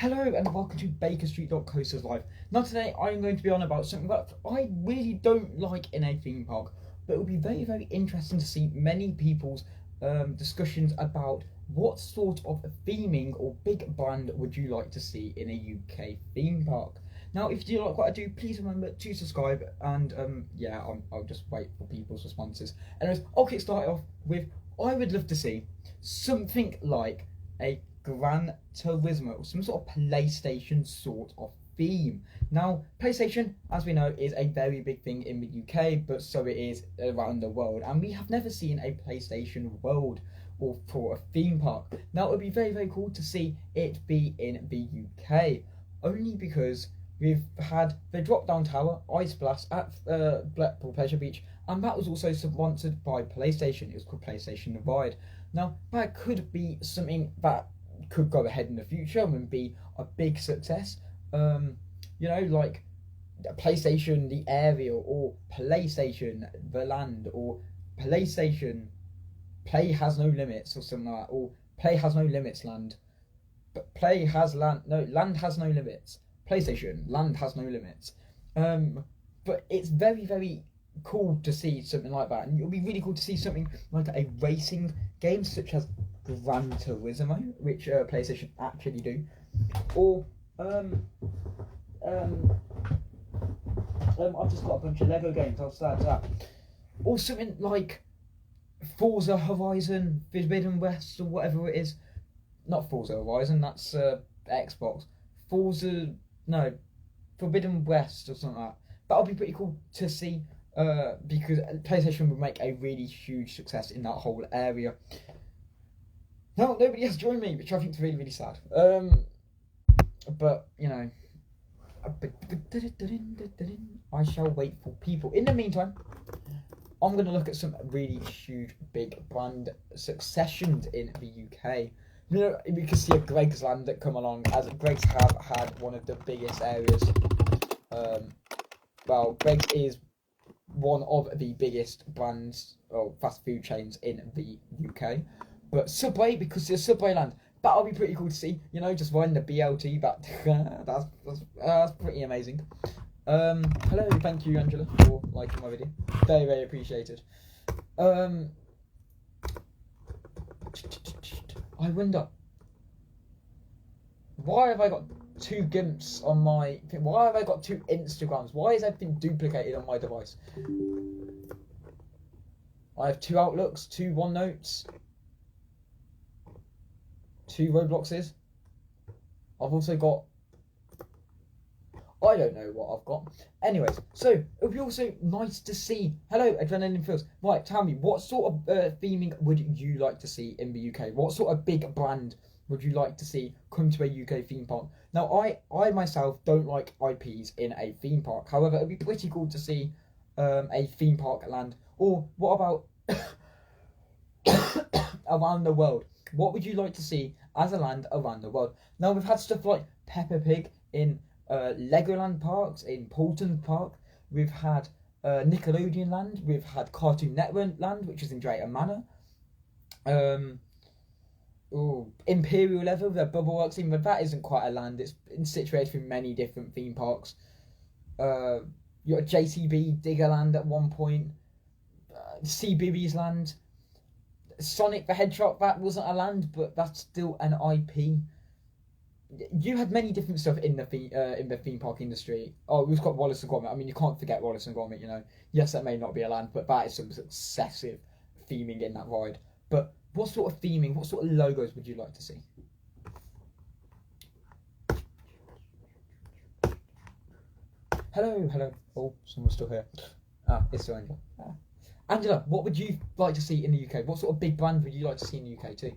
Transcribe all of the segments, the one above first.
Hello and welcome to Bakerstreet.coasters live. Now today I'm going to be on about something that I really don't like in a theme park, but it will be very interesting to see many people's discussions about what sort of theming or big brand would you like to see in a UK theme park. Now if you do like what I do, please remember to subscribe and I'll just wait for people's responses. Anyways, I'll kick start off with I would love to see something like a Gran Turismo, some sort of PlayStation sort of theme. Now, PlayStation, as we know, is a very big thing in the UK, but so it is around the world, and we have never seen a PlayStation world or for a theme park. Now, it would be very cool to see it be in the UK, only because we've had the Drop Down Tower, Ice Blast at Blackpool Pleasure Beach, and that was also sponsored by PlayStation. It was called PlayStation Ride. Now, that could be something that could go ahead in the future and be a big success. Like PlayStation the area, or PlayStation the land, or PlayStation Play Has No Limits, or something like that, or Play Has No Limits Land. But Play Has Land, no, Land Has No Limits. PlayStation Land Has No Limits. But it's very cool to see something like that, and it'll be really cool to see something like a racing game such as Gran Turismo, which PlayStation actually do, or I've just got a bunch of Lego games. I'll start that, or something like Forza Horizon Forbidden West, or whatever it is. Not Forza Horizon, that's Xbox. Forbidden West or something like that. That'll be pretty cool to see, because PlayStation would make a really huge success in that whole area. Now, nobody has joined me, which I think is really sad. But, you know, I shall wait for people. In the meantime, I'm going to look at some really huge, big brand successions in the UK. You know, we can see a Greg's Land that come along, as Greg's have had one of the biggest areas. Greg's is one of the biggest brands, or fast food chains in the UK. But Subway, because it's Subway Land, that'll be pretty cool to see. You know, just riding the BLT, that's pretty amazing. Hello, thank you, Angela, for liking my video. Very appreciated. I wonder, why have I got two GIMPs on my thing? Why have I got two Instagrams? Why is everything duplicated on my device? I have two Outlooks, two OneNotes, two Robloxes. I've also got, I don't know what I've got. Anyways, so it would be also nice to see. Hello, Adrenaline Feels. Right, tell me, what sort of theming would you like to see in the UK? What sort of big brand would you like to see come to a UK theme park? Now, I myself don't like IPs in a theme park. However, it'd be pretty cool to see a theme park land. Or what about around the world? What would you like to see as a land around the world? Now, we've had stuff like Peppa Pig in Legoland parks, in Poulton Park. We've had Nickelodeon Land. We've had Cartoon Network Land, which is in Drayton Manor. Imperial Level, the Bubble Works, even that isn't quite a land. It's situated in many different theme parks. You got JCB Diggerland at one point. CBeebies Land. Sonic the Hedgehog, that wasn't a land, but that's still an IP. You had many different stuff in the theme park industry. Oh, we've got Wallace and Gromit. I mean, you can't forget Wallace and Gromit, you know. Yes, that may not be a land, but that is some successive theming in that ride. But what sort of theming, what sort of logos would you like to see? Hello. Oh, someone's still here. It's still Angela. Angela, what would you like to see in the UK? What sort of big brand would you like to see in the UK too?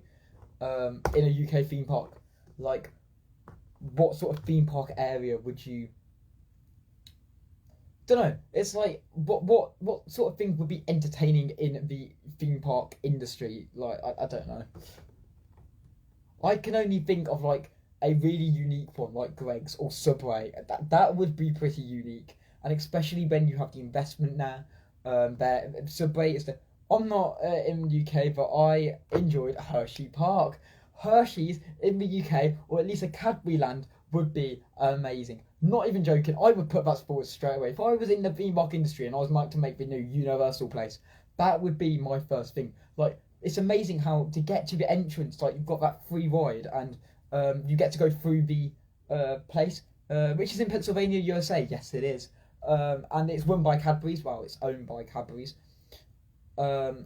In a UK theme park? Like, what sort of theme park area would you... Don't know. It's like, what sort of thing would be entertaining in the theme park industry? Like, I don't know. I can only think of like a really unique one, like Greg's or Subway. That would be pretty unique, and especially when you have the investment now. There, Subway is the. I'm not in the UK, but I enjoyed Hershey Park. Hershey's in the UK, or at least a Cadbury Land, would be amazing. Not even joking, I would put that forward straight away. If I was in the theme park industry and I was like to make the new Universal place, that would be my first thing. Like, it's amazing how to get to the entrance, like you've got that free ride and you get to go through the place, which is in Pennsylvania, USA. Yes, it is. And it's run by Cadbury's. Well, it's owned by Cadbury's. But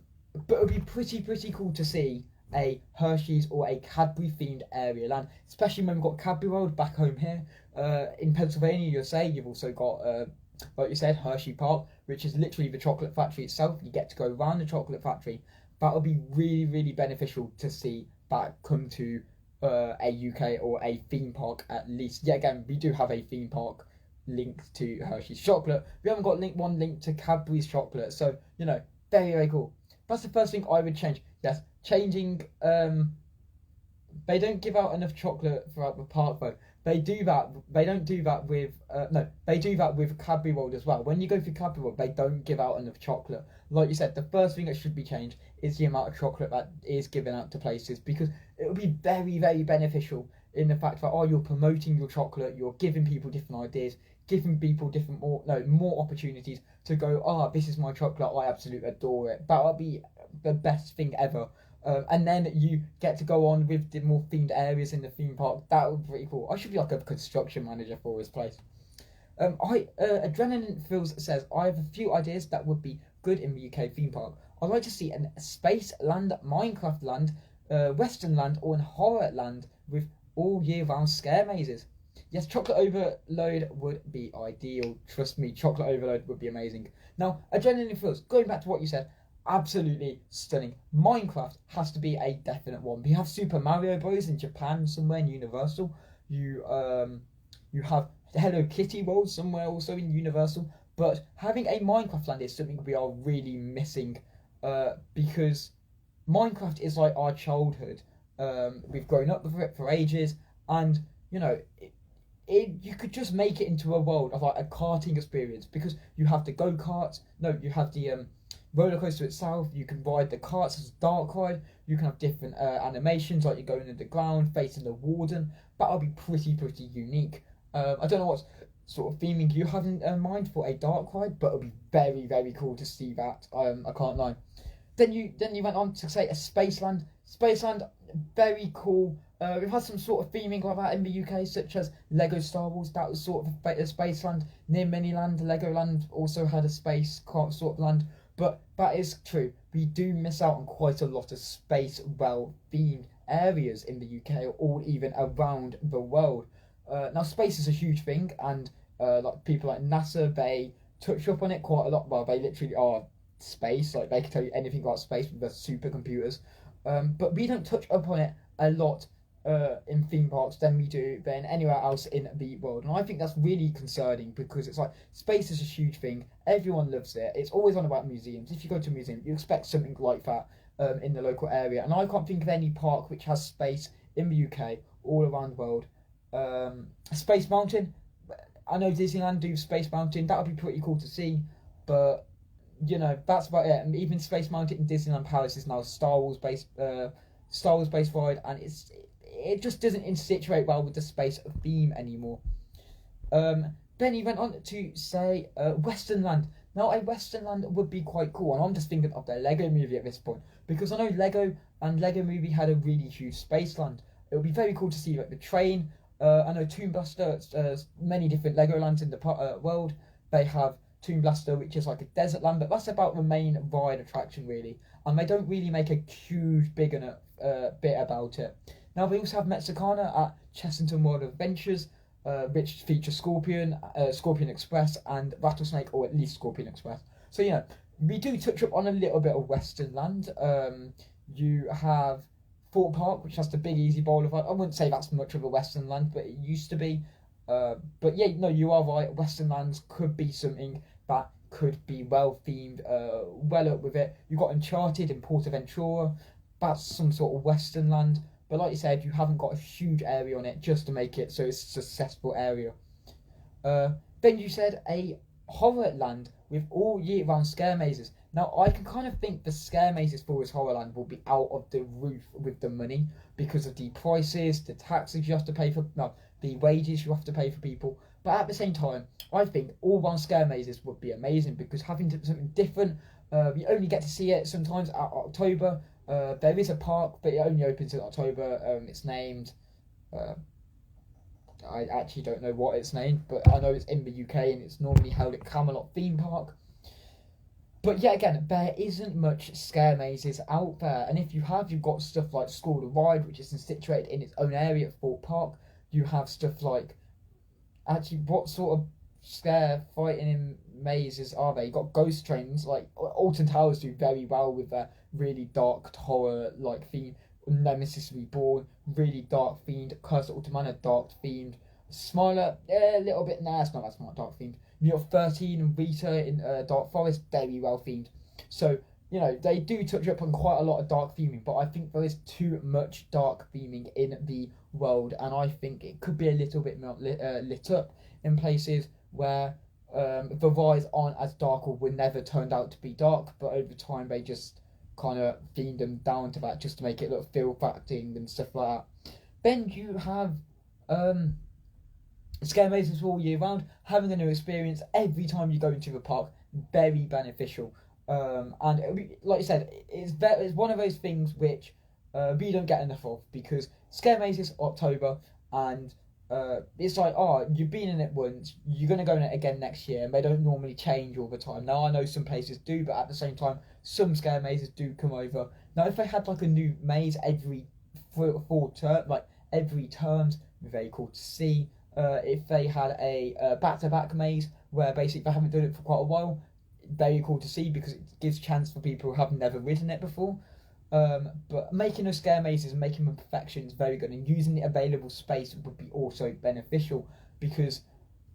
it would be pretty cool to see a Hershey's or a Cadbury themed area land, especially when we've got Cadbury World back home here. In Pennsylvania, USA, you've also got, like you said, Hershey Park, which is literally the chocolate factory itself. You get to go around the chocolate factory. That would be really beneficial to see that come to a UK or a theme park at least. Yeah, again, we do have a theme park linked to Hershey's chocolate. We haven't got one linked to Cadbury's chocolate, so you know, very cool. That's the first thing I would change. Yes, changing. They don't give out enough chocolate throughout the park though. They do that. They don't do that with. No, they do that with Cadbury World as well. When you go through Cadbury World, they don't give out enough chocolate. Like you said, the first thing that should be changed is the amount of chocolate that is given out to places, because it would be very beneficial in the fact that you're promoting your chocolate, you're giving people different ideas, giving people more opportunities to go, this is my chocolate, I absolutely adore it. That would be the best thing ever. And then you get to go on with the more themed areas in the theme park. That would be pretty cool. I should be like a construction manager for this place. Adrenaline Fills says, I have a few ideas that would be good in the UK theme park. I'd like to see a Space Land, Minecraft Land, Western Land, or an Horror Land with all year round scare mazes. Yes, Chocolate Overload would be ideal. Trust me, Chocolate Overload would be amazing. Now, Adrenaline Fills, going back to what you said, absolutely stunning. Minecraft has to be a definite one. We have Super Mario Bros. In Japan somewhere in Universal. You have Hello Kitty World somewhere also in Universal. But having a Minecraft land is something we are really missing, because Minecraft is like our childhood. We've grown up with it for ages, and you know, you could just make it into a world of like a karting experience, because you have the go-karts. No, you have the roller coaster itself. You can ride the carts as a dark ride. You can have different animations, like you're going underground, facing the warden. That would be pretty unique. I don't know what sort of theming you have in mind for a dark ride, but it would be very cool to see that. I can't lie. Then you went on to say a Spaceland. Spaceland, very cool. We've had some sort of theming like that in the UK, such as Lego Star Wars. That was sort of a Spaceland. Near Miniland, Legoland also had a space sort of land. But that is true. We do miss out on quite a lot of space well-themed areas in the UK, or even around the world. Now, space is a huge thing, and like people like NASA, they touch up on it quite a lot. Well, they literally are space. Like, they can tell you anything about space with their supercomputers. But we don't touch up on it a lot in theme parks than we do than anywhere else in the world. And I think that's really concerning, because it's like, space is a huge thing. Everyone loves it. It's always on about museums. If you go to a museum, you expect something like that in the local area. And I can't think of any park which has space in the UK all around the world. Space Mountain. I know Disneyland do Space Mountain. That would be pretty cool to see. But, you know, that's about it. And even Space Mountain in Disneyland Paris is now a Star Wars based ride, and it just doesn't situate well with the space theme anymore. Then he went on to say Western Land. Now, a Western Land would be quite cool, and I'm just thinking of the Lego Movie at this point, because I know Lego and Lego Movie had a really huge space land. It would be very cool to see like the train. I know Toon Blaster, many different Lego lands in the world. They have Toon Blaster, which is like a desert land, but that's about the main ride attraction really, and they don't really make a huge big enough bit about it. Now, we also have Mexicana at Chessington World Adventures, which features Scorpion, Scorpion Express, and Rattlesnake, or at least Scorpion Express. So, you know, we do touch up on a little bit of Western Land. You have Fort Park, which has the Big Easy Boulevard. I wouldn't say that's much of a Western Land, but it used to be. But yeah, no, you are right. Western Lands could be something that could be well themed, well up with it. You've got Uncharted in Portaventura. That's some sort of Western Land. But like you said, you haven't got a huge area on it just to make it so it's a successful area. Then you said a Horror Land with all year round scare mazes. Now, I can kind of think the scare mazes for this Horrorland will be out of the roof with the money because of the prices, the taxes you have to pay for, no, the wages you have to pay for people. But at the same time, I think all round scare mazes would be amazing because having something different, you only get to see it sometimes at October. There is a park, but it only opens in October. It's named. I actually don't know what it's named, but I know it's in the UK and it's normally held at Camelot Theme Park. But yet again, there isn't much scare mazes out there, and if you have, you've got stuff like School to Ride, which is situated in its own area at Thorpe Park. You have stuff like, actually, what sort of scare fighting in mazes are they? You've got ghost trains, like Alton Towers do very well with their really dark horror like theme. Nemesis Reborn, really dark themed. Curse of Alton Manor, dark themed. Smiler, a little bit, nah, it's not that smart, dark themed. You got 13 and Rita in Dark Forest, very well themed. So, they do touch up on quite a lot of dark theming, but I think there is too much dark theming in the world, and I think it could be a little bit more lit up in places where the rides aren't as dark or were never turned out to be dark, but over time they just kind of themed them down to that just to make it look feel acting and stuff like that. Then you have scare mazes all year round, having a new experience every time you go into the park, very beneficial. And like I said, it's one of those things which we don't get enough of because scare mazes October, and it's like, you've been in it once, you're going to go in it again next year, and they don't normally change all the time. Now, I know some places do, but at the same time, some scare mazes do come over. Now, if they had like a new maze every term, like every terms, it'd be very cool to see. If they had a back-to-back maze where basically they haven't done it for quite a while, very cool to see because it gives chance for people who have never ridden it before. But making those scare mazes and making them perfection is very good, and using the available space would be also beneficial because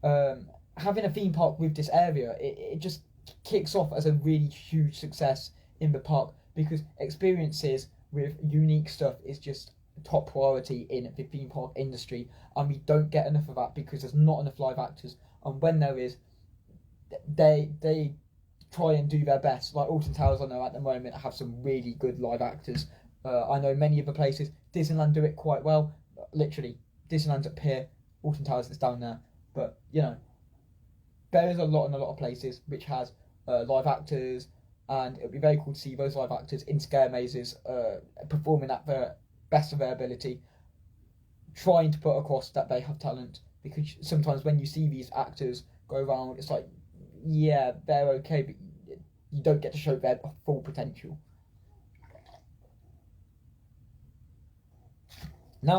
having a theme park with this area, it just kicks off as a really huge success in the park because experiences with unique stuff is just top priority in the theme park industry, and we don't get enough of that because there's not enough live actors, and when there is, they try and do their best. Like Alton Towers, I know at the moment have some really good live actors. I know many other places, Disneyland do it quite well. Literally, Disneyland's up here, Alton Towers is down there. But there is a lot of places which has live actors, and it would be very cool to see those live actors in scare mazes performing at the best of their ability, trying to put across that they have talent. Because sometimes when you see these actors go around, it's like, yeah, they're okay, but you don't get to show their full potential. Now,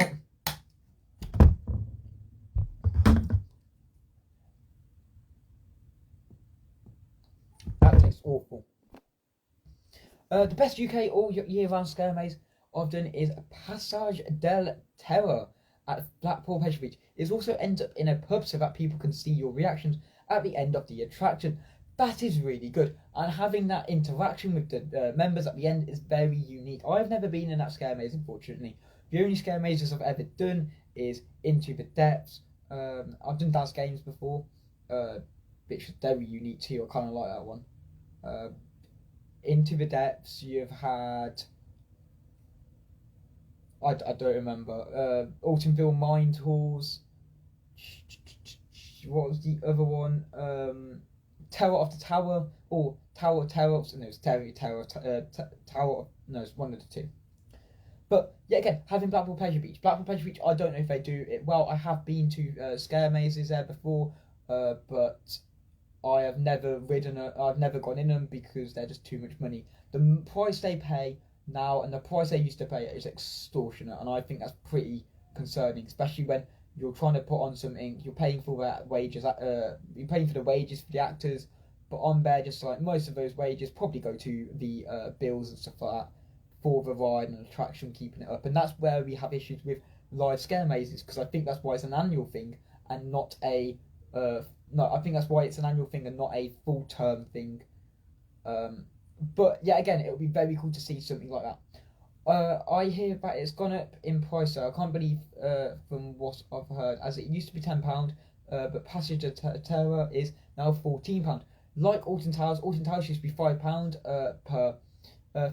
that tastes awful. The best UK all year round scare maze I've done is Passage del Terror at Blackpool Pleasure Beach. It also ends up in a pub so that people can see your reactions at the end of the attraction. That is really good, and having that interaction with the members at the end is very unique. I've never been in that scare maze, unfortunately. The only scare mazes I've ever done is Into the Depths. I've done Dance Games before, which is very unique too. I kind of like that one. Into the Depths, you've had... I don't remember. Altonville Mine Tours. What was the other one? Terror of the Tower, or Tower of Terror. No, it's Tower. No, it's one of the two. But yeah, again, having Blackpool Pleasure Beach. Blackpool Pleasure Beach, I don't know if they do it well. I have been to scare mazes there before, but I have never ridden. I've never gone in them because they're just too much money. The price they pay now and the price they used to pay is extortionate, and I think that's pretty concerning, especially when you're trying to put on something, you're paying for that wages, you're paying for the wages for the actors, but on there, just like most of those wages probably go to the bills and stuff like that for the ride and attraction, keeping it up. And that's where we have issues with live scare mazes, because I think that's why it's an annual thing and not a I think that's why it's an annual thing and not a full term thing. But yeah, again, it would be very cool to see something like that. I hear that it's gone up in price, so I can't believe from what I've heard, as it used to be £10, but Passage of Terror is now £14. like Alton Towers used to be £5 per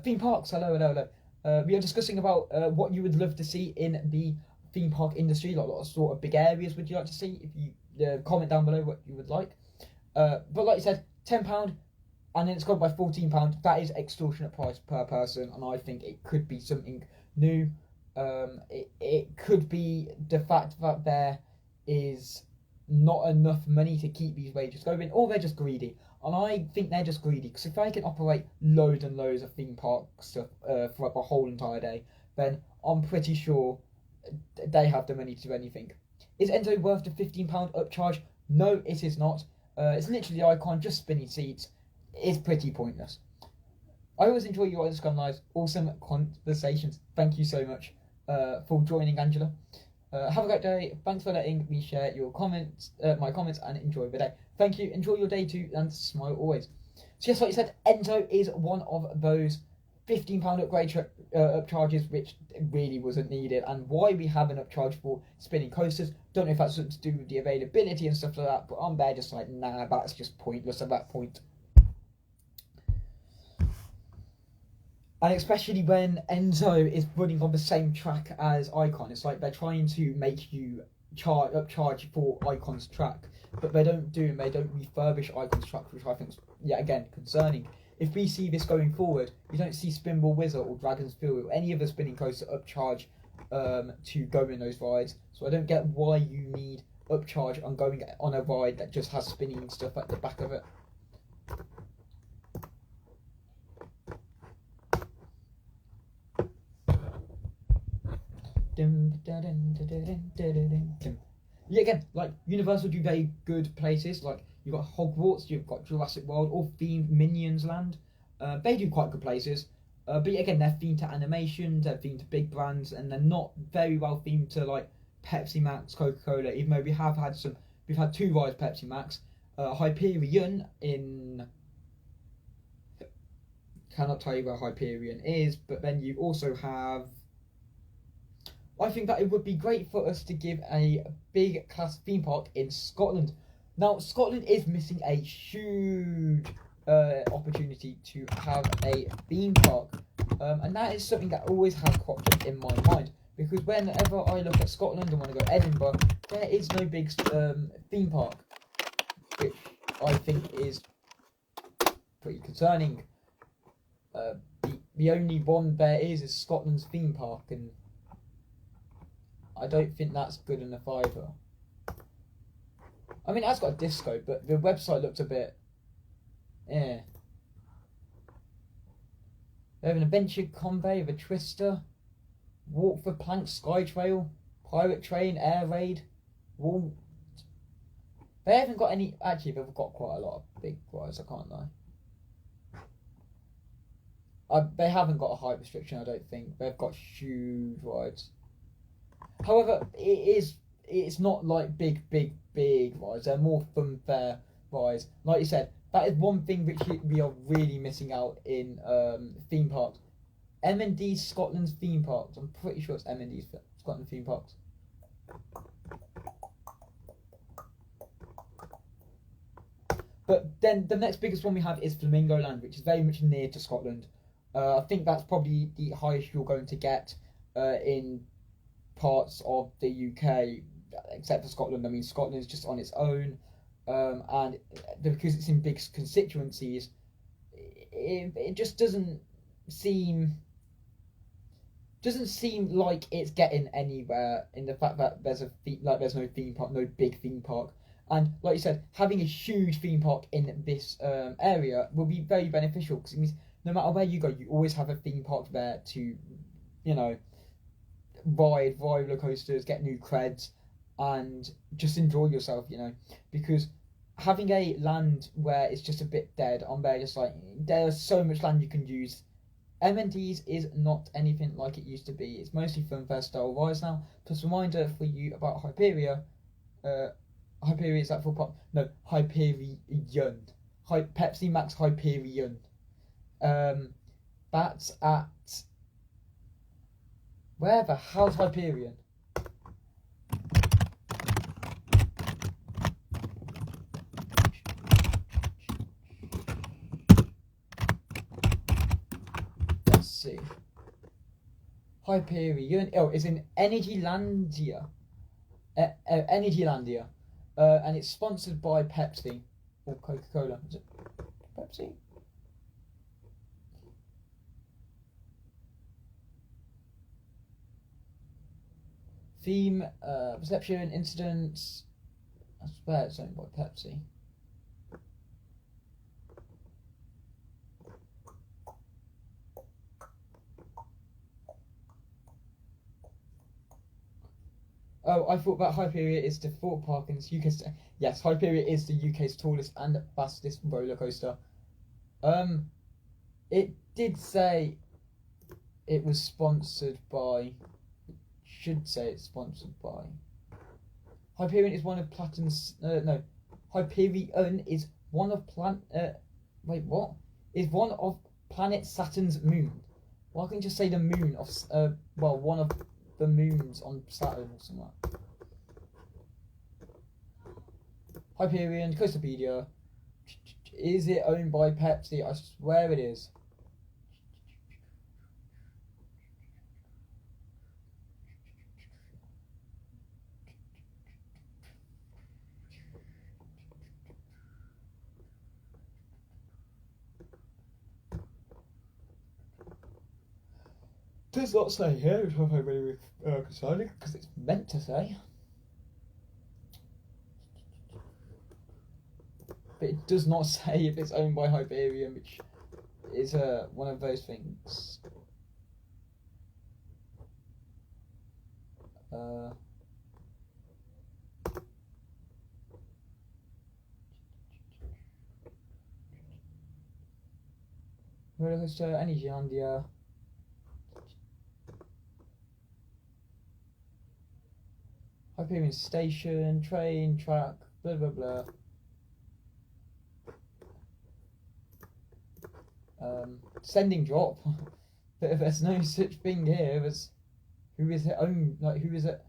theme parks. Hello. We are discussing about what you would love to see in the theme park industry, like what sort of big areas would you like to see. If you comment down below what you would like. But like you said, £10, and then it's gone by £14. That is extortionate price per person, and I think it could be something new. It could be the fact that there is not enough money to keep these wages going, or they're just greedy. And I think they're just greedy, because if they can operate loads and loads of theme park stuff for like the whole entire day, then I'm pretty sure they have the money to do anything. Is Enzo worth the £15 upcharge? No, it is not. It's literally the icon, just spinning seats. It's pretty pointless. I always enjoy your Instagram lives. Awesome conversations. Thank you so much for joining, Angela. Have a great day. Thanks for letting me share your comments, my comments, and enjoy the day. Thank you. Enjoy your day too, and smile always. So yes, like you said, Enzo is one of those £15 upgrade upcharges, which really wasn't needed. And why we have an upcharge for spinning coasters, don't know if that's something to do with the availability and stuff like that, but I'm there just like, nah, that's just pointless at that point. And especially when Enzo is running on the same track as Icon, it's like they're trying to make you upcharge for Icon's track, but they don't refurbish Icon's track, which I think is, yeah, again, concerning. If we see this going forward, you don't see Spinball Wizard or Dragon's Fury or any of the spinning coasters upcharge to go in those rides. So I don't get why you need upcharge on going on a ride that just has spinning stuff at the back of it. Yeah, again, like Universal do very good places. Like you've got Hogwarts, you've got Jurassic World, all themed Minions Land. They do quite good places. But yeah, again, they're themed to animation, they're themed to big brands, and they're not very well themed to like Pepsi Max, Coca-Cola. Even though we've had two rides Pepsi Max, Hyperion in. Cannot tell you where Hyperion is, but then you also have. I think that it would be great for us to give a big class theme park in Scotland. Now, Scotland is missing a huge opportunity to have a theme park, and that is something that always has cropped up in my mind, because whenever I look at Scotland and want to go to Edinburgh, there is no big theme park, which I think is pretty concerning. The only one there is Scotland's theme park, and I don't think that's good enough either. I mean, that's got a disco, but the website looks a bit, They have an adventure convey with a twister, walk the plank, sky trail, pirate train, air raid, wall. They haven't got any. Actually, they've got quite a lot of big rides. I can't lie. They haven't got a height restriction, I don't think. They've got huge rides. However, it's not like big rides. They're more funfair rides. Like you said, that is one thing which we are really missing out in theme parks. M&D Scotland's theme parks. I'm pretty sure it's M&D's Scotland theme parks. But then the next biggest one we have is Flamingo Land, which is very much near to Scotland. I think that's probably the highest you're going to get in parts of the UK, except for Scotland. I mean, Scotland is just on its own, and because it's in big constituencies, it just doesn't seem like it's getting anywhere. In the fact that there's no theme park, no big theme park. And like you said, having a huge theme park in this area will be very beneficial, because it means no matter where you go, you always have a theme park there to, ride roller coasters, get new creds, and just enjoy yourself, because having a land where it's just a bit dead, on there just like, there's so much land you can use. M&D's is not anything like it used to be. It's mostly funfair style rides now. Plus, reminder for you about Hyperia. Hyperia is that full pop? No, Hyperion. Pepsi Max Hyperion. That's at. Where the hell's Hyperion? Hyperion. Oh, it's in Energylandia. Energylandia. And it's sponsored by Pepsi or Coca-Cola. Is it Pepsi? Theme, reception, incidents. I swear it's owned by Pepsi. Oh, I thought that Hyperion is the thought park in the UK. Yes, Hyperion is the UK's tallest and fastest roller coaster. It did say it was sponsored by. Should say it's sponsored by. Hyperion is one of Platinum's. No, Hyperion is one of wait, what? Is one of planet Saturn's moon. Why can't you just say the moon of? Well, one of the moons on Saturn or something. Hyperion, Coasterpedia. Is it owned by Pepsi? I swear it is. It does not say here, which I'm very concerning, because it's meant to say. But it does not say if it's owned by Hyperion, which is one of those things. Roller coaster, Energylandia. Hyperion station, train, track, blah blah blah. Sending drop. But there's no such thing here as who is it owned, like who is it?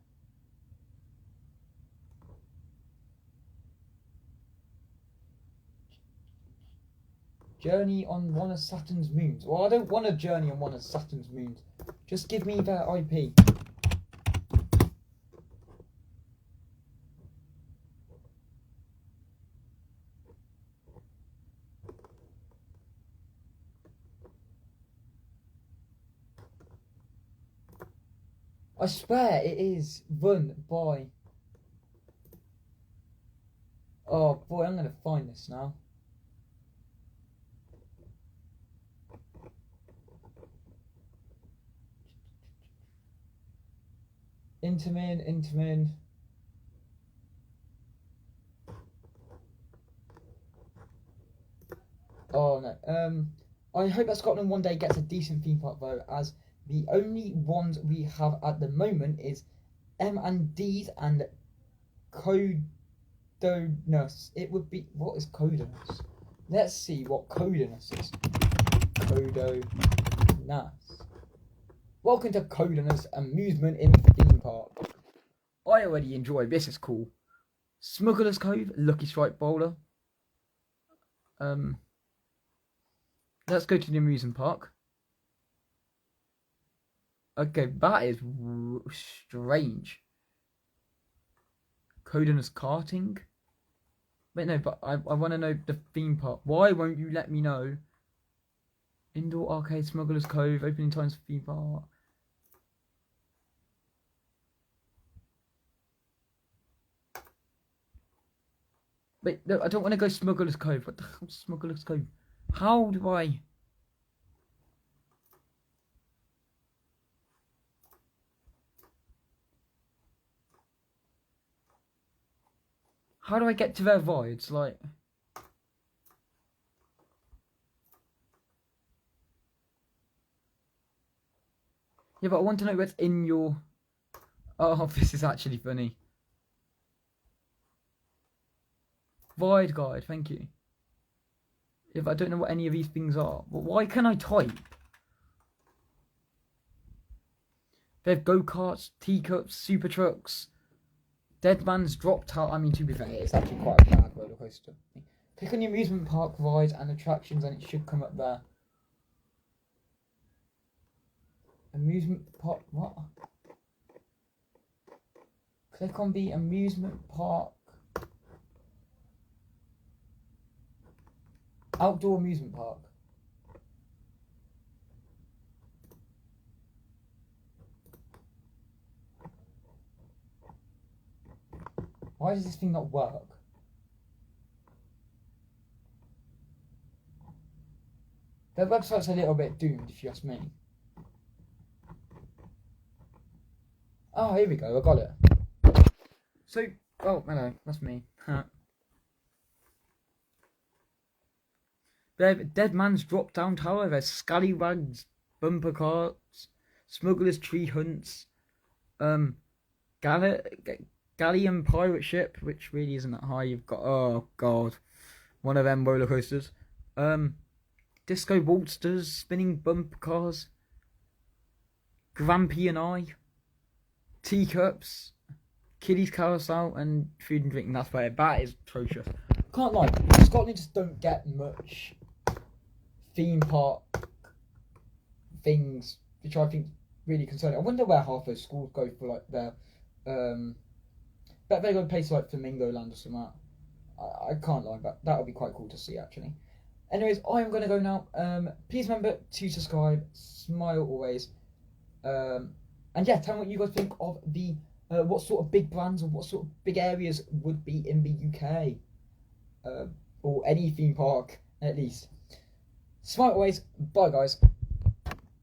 Journey on one of Saturn's moons. Well, I don't want a journey on one of Saturn's moons. Just give me their IP. I swear it is run by. Oh boy, I'm gonna find this now. Intamin. Oh no. I hope that Scotland one day gets a decent theme park though, as the only ones we have at the moment is M&D's and Codonus. It would be, what is Codonus? Let's see what Codonus is. Codonus. Welcome to Codonus Amusement in Theme Park. I already enjoy this. Is cool. Smuggler's Cove, Lucky Strike Bowler. Let's go to the amusement park. Okay, that is strange. Codonus karting. Wait, no, but I want to know the theme park. Why won't you let me know? Indoor arcade, Smuggler's Cove, opening times for theme park. Wait, no, I don't want to go Smuggler's Cove. What the hell is Smuggler's Cove? How do I? How do I get to their voids? Like, yeah, but I want to know what's in your. Oh, this is actually funny. Void guide, thank you. Yeah, but I don't know what any of these things are. But why can I type? They have go-karts, teacups, super trucks. Dead Man's Drop Tower. I mean, to be fair, it's actually quite a bad roller coaster. Click on the amusement park rides and attractions, and it should come up there. Amusement park. What? Click on the amusement park. Outdoor amusement park. Why does this thing not work? Their website's a little bit doomed, if you ask me. Oh, here we go, I got it. So, oh, hello, that's me. Dead Man's Drop Down Tower, there's Scallywags, Bumper Carts, Smuggler's Tree Hunts, Galleon Pirate Ship, which really isn't that high. You've got, oh god, one of them roller coasters. Disco Waltzers, Spinning Bumper Cars, Grampy and I, Teacups, Kiddies Carousel, and Food and Drink. And that's where that is atrocious. Can't lie, Scotland just don't get much theme park things, which I think really concerning. I wonder where half those schools go for like their bet they go to places like Flamingo Land or something. I can't lie, but that would be quite cool to see actually. Anyways, I'm gonna go now. Please remember to subscribe, smile always, and yeah, tell me what you guys think of the what sort of big brands or what sort of big areas would be in the UK, or any theme park at least. Smile always. Bye guys.